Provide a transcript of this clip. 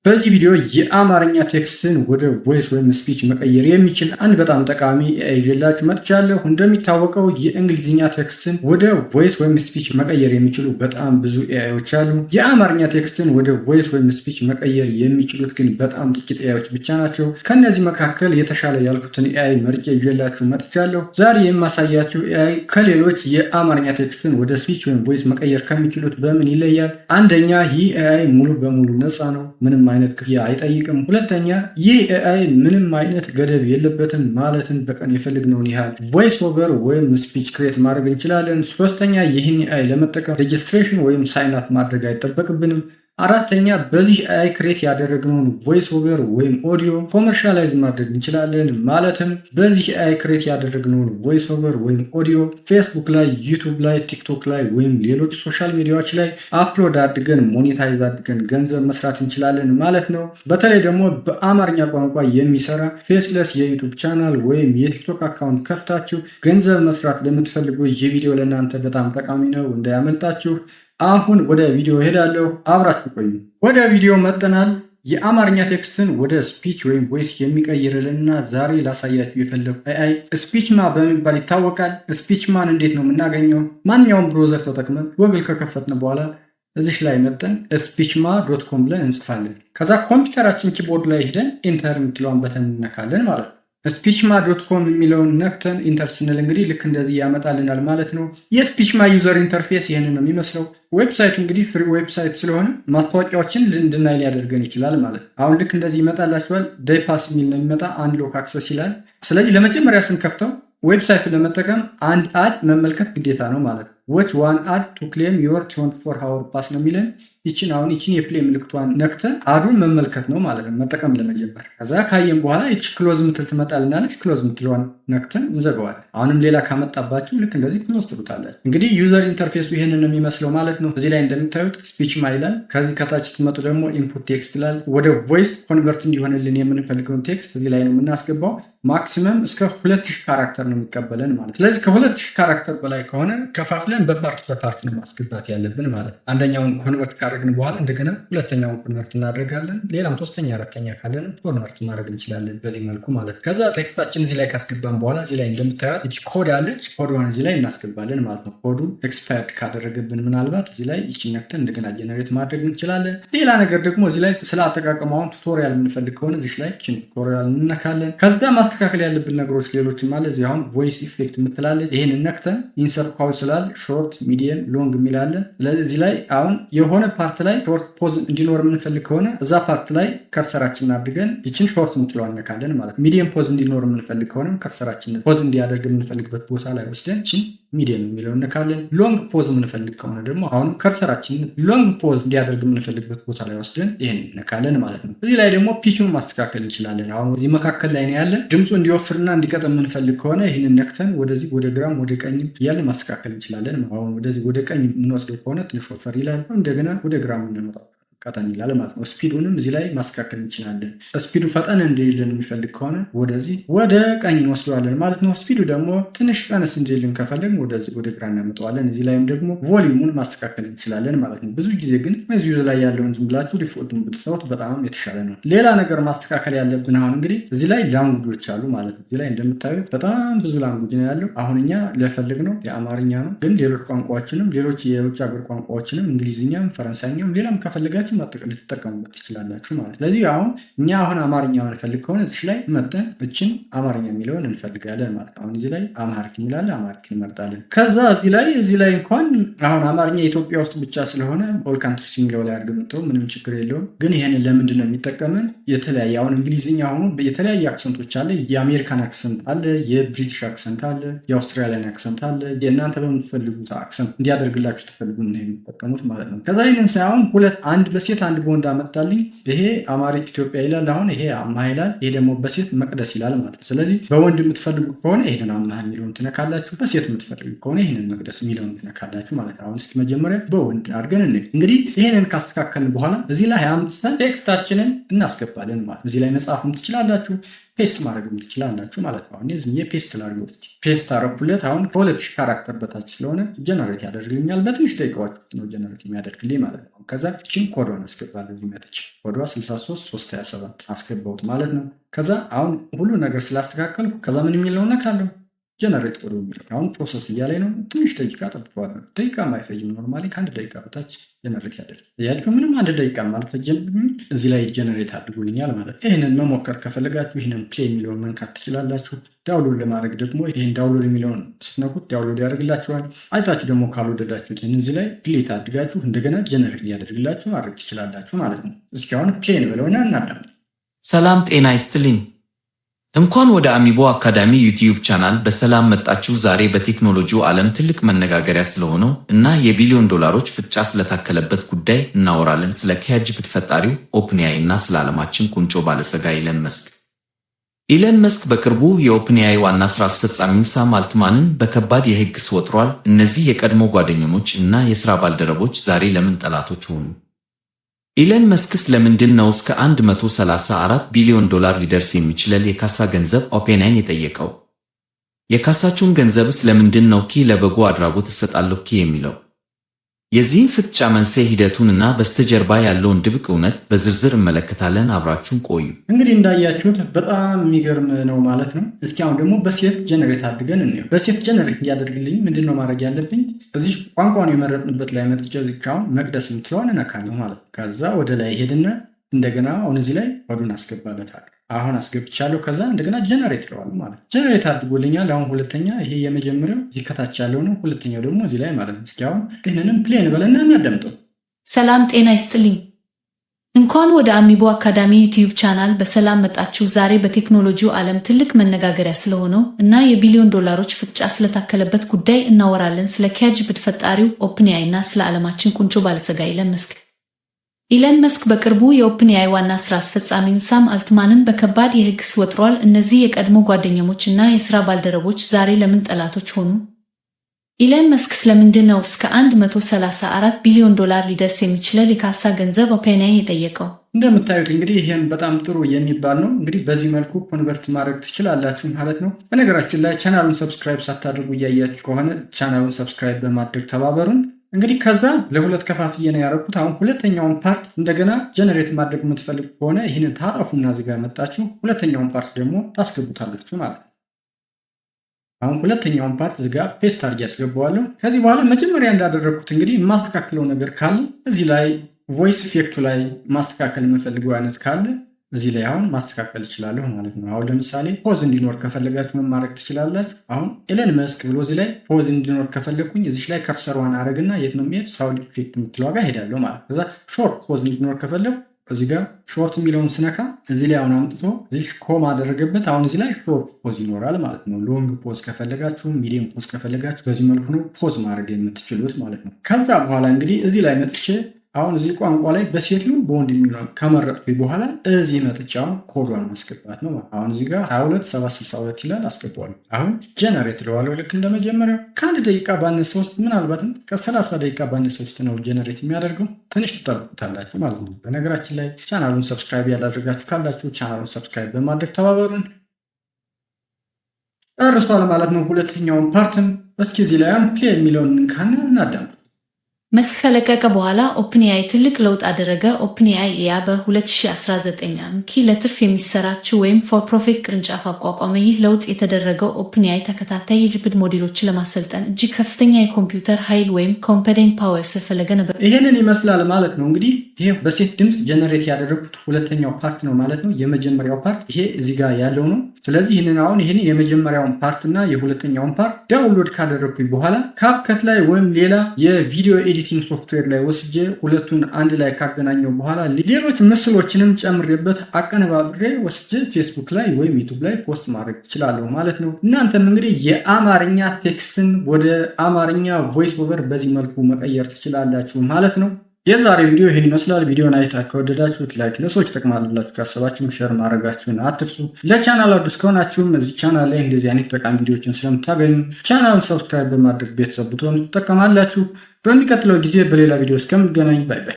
በዚህ ቪዲዮ የአማርኛ ቴክስትን ወደ ቮይስ ወይም ስፒች መቀየር የሚችል አንድ በጣም ጠቃሚ ኤአይ ይዤላችሁ መጥቻለሁ። እንደሚታወቀው የእንግሊዝኛ ቴክስትን ወደ ቮይስ ወይም ስፒች መቀየር የሚችሉ በጣም ብዙ ኤአይዎች አሉ። የአማርኛ ቴክስትን ወደ ቮይስ ወይም ስፒች መቀየር የሚችሉት ግን በጣም ጥቂት ኤአይዎች ብቻ ናቸው። ከነዚህ መካከል የተሻለ ያልኩትን ኤአይ መርጬ ይዤላችሁ መጥቻለሁ። ዛሬ የማሳያችሁ ኤአይ ከሌሎች የአማርኛ ቴክስትን ወደ ስፒች ወይም ቮይስ መቀየር ከሚችሉት በምን ይለያል? አንደኛ፣ ይህ ኤአይ ሙሉ በሙሉ ነፃ ነው፣ ምንም አይነት ክፍያ አይጠይቅም። ሁለተኛ፣ ይህ ኤአይ ምንም አይነት ገደብ የለበትም፣ ማለትም በቀን የፈለግነውን ያህል ቮይስ ኦቨር ወይም ስፒች ክሬት ማድረግ እንችላለን። ሶስተኛ፣ ይህን ኤአይ ለመጠቀም ሬጅስትሬሽን ወይም ሳይን አፕ ማድረግ አይጠበቅብንም። አራተኛ፣ በዚህ ኤአይ ክሬት ያደረግነውን ቮይስ ኦቨር ወይም ኦዲዮ ኮመርሻላይዝ ማድረግ እንችላለን። ማለትም በዚህ ኤአይ ክሬት ያደረግነውን ቮይስ ኦቨር ወይም ኦዲዮ ፌስቡክ ላይ፣ ዩቱብ ላይ፣ ቲክቶክ ላይ ወይም ሌሎች ሶሻል ሚዲያዎች ላይ አፕሎድ አድርገን ሞኔታይዝ አድርገን ገንዘብ መስራት እንችላለን ማለት ነው። በተለይ ደግሞ በአማርኛ ቋንቋ የሚሰራ ፌስለስ የዩቱብ ቻናል ወይም የቲክቶክ አካውንት ከፍታችሁ ገንዘብ መስራት ለምትፈልጉ ይህ ቪዲዮ ለእናንተ በጣም ጠቃሚ ነው፣ እንዳያመልጣችሁ። አሁን ወደ ቪዲዮ ሄዳለሁ፣ አብራችሁ ቆዩ። ወደ ቪዲዮ መጥተናል። የአማርኛ ቴክስትን ወደ ስፒች ወይም ቮይስ የሚቀይርልና ዛሬ ላሳያችሁ የፈለጉ ኤአይ ስፒችማ በመባል ይታወቃል። ስፒችማን እንዴት ነው የምናገኘው? ማንኛውም ብሮዘር ተጠቅመን ጎግል ከከፈትን በኋላ እዚሽ ላይ መጠን speechma.com ብለን እንጽፋለን። ከዛ ኮምፒውተራችን ኪቦርድ ላይ ሄደን ኢንተር የምትለውን በተን እንነካለን ማለት ነው። speechma.com የሚለውን ነክተን ኢንተር ስንል እንግዲህ ልክ እንደዚህ ያመጣልናል ማለት ነው። የስፒችማ ዩዘር ኢንተርፌስ ይህንን ነው የሚመስለው። ዌብሳይቱ እንግዲህ ፍሪ ዌብሳይት ስለሆነ ማስታወቂያዎችን እንድናይ ሊያደርገን ይችላል ማለት ነው። አሁን ልክ እንደዚህ ይመጣላችኋል። ዳይፓስ የሚል ነው የሚመጣ፣ አንሎክ አክሰስ ይላል። ስለዚህ ለመጀመሪያ ስንከፍተው ዌብሳይቱን ለመጠቀም አንድ አድ መመልከት ግዴታ ነው ማለት ነው። which one ad to claim your 24-hour pass ነው የሚለን። ይችን የፕሌይ ምልክቷን ነክተን አዱን መመልከት ነው ማለት ነው፣ መጠቀም ለመጀመር። ከዛ ካየን በኋላ ይች ክሎዝ ምትል ትመጣልናለች። ክሎዝ ምትለዋን ነክተን እንዘጋዋለን። አሁንም ሌላ ካመጣባችሁ ልክ እንደዚህ ክሎዝ ትሉታላችሁ። እንግዲህ ዩዘር ኢንተርፌሱ ይሄንን ነው የሚመስለው ማለት ነው። እዚህ ላይ እንደምታዩት ስፒችማ ይላል። ከዚህ ከታች ስትመጡ ደግሞ ኢንፑት ቴክስት ይላል። ወደ ቮይስ ኮንቨርት እንዲሆንልን የምንፈልገውን ቴክስት እዚህ ላይ ነው የምናስገባው። ማክሲመም እስከ 2000 ካራክተር ነው የሚቀበለን ማለት። ስለዚህ ከ2000 ካራክተር በላይ ከሆነ ከፋፍለን በፓርት ነው ማስገባት ያለብን ማለት። አንደኛውን ኮንቨርት ካደረግን በኋላ እንደገና ሁለተኛውን ኮንቨርት እናደርጋለን። ሌላም ሶስተኛ አራተኛ ካለን ኮንቨርት ማድረግ እንችላለን በዚህ መልኩ ማለት። ከዛ ቴክስታችን እዚህ ላይ ካስገባን በኋላ እዚህ ላይ እንደምታዩት እቺ ኮድ አለች። ኮድዋን እዚህ ላይ እናስገባለን ማለት ነው። ኮዱ ኤክስፓየርድ ካደረገብን ምናልባት እዚህ ላይ እቺ ነክተን እንደገና ጀነሬት ማድረግ እንችላለን። ሌላ ነገር ደግሞ እዚህ ላይ ስለ አጠቃቀማውን ቱቶሪያል የምንፈልግ ከሆነ እዚህ ላይ እቺ ቱቶሪያል እንነካለን። ከዛ ማስተካከል ያለብን ነገሮች ሌሎችም አለ። እዚህ አሁን ቮይስ ኢፌክት የምትላለች፣ ይሄን ነክተን ኢንሰርት ካውንስላል ሾርት ሚዲየም ሎንግ የሚላለን። ስለዚህ እዚህ ላይ አሁን የሆነ ፓርት ላይ ሾርት ፖዝ እንዲኖር የምንፈልግ ከሆነ እዛ ፓርት ላይ ከርሰራችንን አድርገን ይችን ሾርት የምትለዋን ነካለን ማለት። ሚዲየም ፖዝ እንዲኖር የምንፈልግ ከሆነ ከርሰራችንን ፖዝ እንዲያደርግ የምንፈልግበት ቦታ ላይ ወስደን ይችን ሚዲየም የሚለውን ነካለን። ሎንግ ፖዝ የምንፈልግ ከሆነ ደግሞ አሁን ከርሰራችንን ሎንግ ፖዝ እንዲያደርግ የምንፈልግበት ቦታ ላይ ወስደን ይሄን ነካለን ማለት ነው። እዚህ ላይ ደግሞ ፒቹን ማስተካከል እንችላለን። አሁን እዚህ መካከል ላይ ነው ያለን። ድምፁ እንዲወፍርና እንዲቀጥም የምንፈልግ ከሆነ ይህንን ነክተን ወደዚህ ወደ ግራም ወደ ቀኝም እያለ ማስተካከል እንችላለን። አሁን ወደዚህ ወደ ቀኝ የምንወስደው ከሆነ ትንሽ ወፈር ይላል፣ እንደገና ወደ ግራም የምንመጣው ቀጠን ይላል ማለት ነው። ስፒዱንም እዚህ ላይ ማስተካከል እንችላለን። ስፒዱ ፈጠን እንዲልን የሚፈልግ ከሆነ ወደዚህ ወደ ቀኝ እንወስደዋለን ማለት ነው። ስፒዱ ደግሞ ትንሽ ቀነስ እንዲልን ከፈለግን ወደዚህ ወደ ግራ እናመጣዋለን። እዚህ ላይም ደግሞ ቮሊዩሙን ማስተካከል እንችላለን ማለት ነው። ብዙ ጊዜ ግን እዚሁ ላይ ያለውን ዝም ብላችሁ ዲፎልቱን ብትሰሩት በጣም የተሻለ ነው። ሌላ ነገር ማስተካከል ያለብን አሁን እንግዲህ እዚህ ላይ ላንጉጆች አሉ ማለት ነው። እዚህ ላይ እንደምታዩት በጣም ብዙ ላንጉጅ ነው ያለው። አሁን እኛ ለፈልግነው የአማርኛ ነው፣ ግን ሌሎች ቋንቋዎችንም ሌሎች የውጭ ሀገር ቋንቋዎችንም እንግሊዝኛም ፈረንሳይኛም ሌላም ከፈለጋችሁ ማጠቀም ልትጠቀሙበት ትችላላችሁ ማለት። ስለዚህ አሁን እኛ አማርኛ እንፈልግ ከሆነ እዚህ ላይ መጠን እችን አማርኛ የሚለውን እንፈልጋለን ማለት። አሁን እዚህ ላይ አማርክ የሚላለ አማርክ እንመርጣለን። ከዛ እዚህ ላይ እንኳን አሁን አማርኛ ኢትዮጵያ ውስጥ ብቻ ስለሆነ ኦል ካንትሪስ የሚለው ላይ አድርገው ምንም ችግር የለውም። ግን ይሄንን ለምንድን ነው የሚጠቀመን? የተለያየ አሁን እንግሊዝኛ ሆኖ የተለያየ አክሰንቶች አለ። የአሜሪካን አክሰንት አለ፣ የብሪቲሽ አክሰንት አለ፣ የአውስትራሊያን አክሰንት አለ። የእናንተ በምትፈልጉት አክሰንት እንዲያደርግላችሁ ትፈልጉ ነው የሚጠቀሙት ማለት ነው። ከዛ ይህንን ሳይሆን አንድ በሴት አንድ በወንድ አመጣልኝ። ይሄ አማሪክ ኢትዮጵያ ይላል። አሁን ይሄ አማሃ ይላል። ይሄ ደግሞ በሴት መቅደስ ይላል ማለት ነው። ስለዚህ በወንድ የምትፈልጉ ከሆነ ይሄንን አማሃ የሚለውን ትነካላችሁ፣ በሴት የምትፈልጉ ከሆነ ይሄንን መቅደስ የሚለውን ትነካላችሁ ማለት ነው። አሁን እስኪ መጀመሪያ በወንድ አድርገን እንግዲህ ይሄንን ካስተካከልን በኋላ እዚህ ላይ አምጥተን ቴክስታችንን እናስገባለን ማለት ነው። እዚህ ላይ መጻፍም ትችላላችሁ። ፔስት ማድረግ ትችላላችሁ ማለት ነው። አሁን እዚህ ፔስት ላድርገው። ፔስት አረኩለት። አሁን ከ2000 ካራክተር በታች ስለሆነ ጀነሬት ያደርግልኛል። በትንሽ ደቂቃዎች ውስጥ ነው ጀነሬት የሚያደርግልኝ ማለት ነው። ከዛ እቺን ኮዷን አስገባለሁ። እዚህ መጥቼ ኮዷ 63327 አስገባሁት ማለት ነው። ከዛ አሁን ሁሉ ነገር ስላስተካከልኩ ከዛ ምን የሚለውን ነካለሁ ጀነሬት ኮድ የሚለው አሁን ፕሮሰስ እያለኝ ነው። ትንሽ ደቂቃ ጠብቀዋለሁ። ደቂቃ ማይፈጅም ኖርማሊ ከአንድ ደቂቃ በታች ጀነሬት ያደርግ ያችሁ ምንም አንድ ደቂቃ ማለት እዚህ ላይ ጀነሬት አድርጎልኛል ማለት። ይህንን መሞከር ከፈለጋችሁ ይህንን ፕሌይ የሚለውን መንካት ትችላላችሁ። ዳውንሎድ ለማድረግ ደግሞ ይህን ዳውንሎድ የሚለውን ስትነኩት ዳውንሎድ ያደርግላችኋል። አይታችሁ ደግሞ ካልወደዳችሁት ይህን እዚህ ላይ ድሌት አድርጋችሁ እንደገና ጀነሬት ሊያደርግላችሁ ማድረግ ትችላላችሁ ማለት ነው። እስኪ አሁን ፕሌን ብለውና እናዳምጥ። ሰላም ጤና ይስጥልኝ። እንኳን ወደ አሚቦ አካዳሚ ዩቲዩብ ቻናል በሰላም መጣችሁ። ዛሬ በቴክኖሎጂው ዓለም ትልቅ መነጋገሪያ ስለሆነው እና የቢሊዮን ዶላሮች ፍጥጫ ስለታከለበት ጉዳይ እናወራለን። ስለ ቻትጂፒቲ ፈጣሪው ኦፕንኤአይ እና ስለ ዓለማችን ቁንጮ ባለጸጋ ኢለን መስክ። ኢለን መስክ በቅርቡ የኦፕንኤአይ ዋና ስራ አስፈጻሚውን ሳም አልትማንን በከባድ የሕግ ክስ ወጥሯል። እነዚህ የቀድሞ ጓደኞች እና የሥራ ባልደረቦች ዛሬ ለምን ጠላቶች ሆኑ? ኢለን መስክስ ለምንድን ነው እስከ 134 ቢሊዮን ዶላር ሊደርስ የሚችል የካሳ ገንዘብ ኦፕንኤአይን የጠየቀው? የካሳችሁን ገንዘብስ ለምንድን ነው ለበጎ አድራጎት እሰጣለሁ የሚለው? የዚህን ፍጥጫ መንስኤ ሂደቱን እና በስተጀርባ ያለውን ድብቅ እውነት በዝርዝር እንመለከታለን። አብራችሁን ቆዩ። እንግዲህ እንዳያችሁት በጣም የሚገርም ነው ማለት ነው። እስኪ አሁን ደግሞ በሴት ጀነሬት አድርገን እንየው። በሴት ጀነሬት እንዲያደርግልኝ ምንድን ነው ማድረግ ያለብኝ? እዚህ ቋንቋውን የመረጥንበት ላይ መጥቼ እዚህ አሁን መቅደስ የምትለዋን እነካለሁ ማለት ነው። ከዛ ወደ ላይ ሄድና እንደገና አሁን እዚህ ላይ ኮዱን አስገባለታለሁ። አሁን አስገብቻለሁ። ከዛ እንደገና ጀነሬት ይለዋል ማለት ጀነሬት አድርጎልኛል። አሁን ሁለተኛ ይሄ የመጀመሪያው እዚህ ከታች ያለው ነው። ሁለተኛው ደግሞ እዚህ ላይ ማለት ነው። እስኪ አሁን ይሄንንም ፕሌን በለና እናዳምጠው። ሰላም ጤና ይስጥልኝ። እንኳን ወደ አሚቦ አካዳሚ ዩቲዩብ ቻናል በሰላም መጣችሁ። ዛሬ በቴክኖሎጂው ዓለም ትልቅ መነጋገሪያ ስለሆነው እና የቢሊዮን ዶላሮች ፍጥጫ ስለታከለበት ጉዳይ እናወራለን። ስለ ቻትጂፒቲ ፈጣሪው ኦፕንኤአይ እና ስለ ዓለማችን ቁንጮ ባለጸጋ ኢለን መስክ። ኢለን መስክ በቅርቡ የኦፕንኤአይ ዋና ስራ አስፈጻሚውን ሳም አልትማንን በከባድ የሕግ ክስ ወጥሯል። እነዚህ የቀድሞ ጓደኞች እና የሥራ ባልደረቦች ዛሬ ለምን ጠላቶች ሆኑ? ኢለን መስክ ስለምንድን ነው እስከ 134 ቢሊዮን ዶላር ሊደርስ የሚችል የካሳ ገንዘብ ኦፕንኤአይን የጠየቀው? እንደምታዩት እንግዲህ ይሄን በጣም ጥሩ የሚባል ነው። እንግዲህ በዚህ መልኩ ኮንቨርት ማድረግ ትችላላችሁ ማለት ነው። በነገራችን ላይ ቻናሉን ሰብስክራይብ ሳታደርጉ እያያችሁ ከሆነ ቻናሉን ሰብስክራይብ በማድረግ ተባበሩን። እንግዲህ ከዛ ለሁለት ከፋፍዬ ነው ያደረኩት። አሁን ሁለተኛውን ፓርት እንደገና ጀነሬት ማድረግ የምትፈልጉ ከሆነ ይህንን ታጠፉና እዚህ ጋር መጣችሁ ሁለተኛውን ፓርት ደግሞ ታስገቡታላችሁ ማለት ነው። አሁን ሁለተኛውን ፓርት እዚህ ጋር ፔስት አድርጌ ያስገባዋለሁ። ከዚህ በኋላ መጀመሪያ እንዳደረግኩት እንግዲህ የማስተካከለው ነገር ካለ እዚህ ላይ ቮይስ ኢፌክቱ ላይ ማስተካከል የምፈልገው አይነት ካለ እዚህ ላይ አሁን ማስተካከል እችላለሁ ማለት ነው። አሁን ለምሳሌ ፖዝ እንዲኖር ከፈለጋችሁ ምን ማድረግ ትችላላችሁ? አሁን ኢለን መስክ ብሎ እዚህ ላይ ፖዝ እንዲኖር ከፈለግኩኝ እዚህ ላይ ከርሰሯን አረግና የት ነው የሚሄድ? ሳውንድ ኢፌክት የምትለው ጋር ሄዳለሁ ማለት ነው። ከዛ ሾርት ፖዝ እንዲኖር ከፈለጉ እዚህ ጋር ሾርት የሚለውን ስነካ እዚህ ላይ አሁን አምጥቶ እዚህ ኮማ አደረገበት። አሁን እዚህ ላይ ሾርት ፖዝ ይኖራል ማለት ነው። ሎንግ ፖዝ ከፈለጋችሁ፣ ሚዲየም ፖዝ ከፈለጋችሁ በዚህ መልኩ ነው ፖዝ ማድረግ የምትችሉት ማለት ነው። ከዛ በኋላ እንግዲህ እዚህ ላይ መጥቼ አሁን እዚህ ቋንቋ ላይ በሴት ይሁን በወንድ የሚለው ከመረጥኩኝ በኋላ እዚህ መጥቼ አሁን ኮዷን ማስገባት ነው። አሁን እዚህ ጋር 22762 ይላል አስገባዋለሁ። አሁን ጀነሬት ለዋለው ልክ እንደመጀመሪያው ከአንድ ደቂቃ ባነሰ ውስጥ ምናልባትም ከ30 ደቂቃ ባነሰ ውስጥ ነው ጀነሬት የሚያደርገው። ትንሽ ትጠብቁታላችሁ ማለት ነው። በነገራችን ላይ ቻናሉን ሰብስክራይብ ያላደረጋችሁ ካላችሁ ቻናሉን ሰብስክራይብ በማድረግ ተባበሩን። ጨርሷል ማለት ነው። ሁለተኛውን ፓርትም እስኪ እዚህ ላይ ፕሌይ የሚለውን እንካና እናዳምጥ። መስክ ከለቀቀ በኋላ ኦፕንኤአይ ትልቅ ለውጥ አደረገ። ኦፕንኤአይ በ2019 ለትርፍ የሚሰራች ወይም ፎር ፕሮፊት ቅርንጫፍ አቋቋመ። ይህ ለውጥ የተደረገው ኦፕንኤአይ ተከታታይ የጂፒቲ ሞዴሎችን ለማሰልጠን እጅግ ከፍተኛ የኮምፒውተር ኃይል ወይም ኮምፒውቲንግ ፓወር ስለፈለገ ነበር። ይሄንን ይመስላል ማለት ነው። እንግዲህ ይሄ በሴት ድምፅ ጀነሬት ያደረጉት ሁለተኛው ፓርት ነው ማለት ነው። የመጀመሪያው ፓርት ይሄ እዚህ ጋር ያለው ነው። ስለዚህ ይህንን የመጀመሪያውን ፓርት እና የሁለተኛውን ፓርት ዳውንሎድ ካደረግኩኝ በኋላ ካፕከት ላይ ወይም ሌላ የቪዲዮ ኤዲቲንግ ሶፍትዌር ላይ ወስጄ ሁለቱን አንድ ላይ ካገናኘው በኋላ ሌሎች ምስሎችንም ጨምሬበት አቀነባብሬ ወስጄ ፌስቡክ ላይ ወይም ዩቱብ ላይ ፖስት ማድረግ እችላለሁ ማለት ነው። እናንተም እንግዲህ የአማርኛ ቴክስትን ወደ አማርኛ ቮይስ ኦቨር በዚህ መልኩ መቀየር ትችላላችሁ ማለት ነው። የዛሬ ቪዲዮ ይህን ይመስላል። ቪዲዮን አይታችሁ ከወደዳችሁት ላይክ፣ ለሰዎች ይጠቅማላችሁ ካሰባችሁም ሼር ማድረጋችሁን አትርሱ። ለቻናሉ አዲስ ከሆናችሁም እዚህ ቻናል ላይ እንደዚህ አይነት ጠቃሚ ቪዲዮዎችን ስለምታገኙ ቻናሉን ሰብስክራይብ በማድረግ ቤተሰብ ብትሆኑ ትጠቀማላችሁ። በሚቀጥለው ጊዜ በሌላ ቪዲዮ እስከምንገናኝ ባይ ባይ።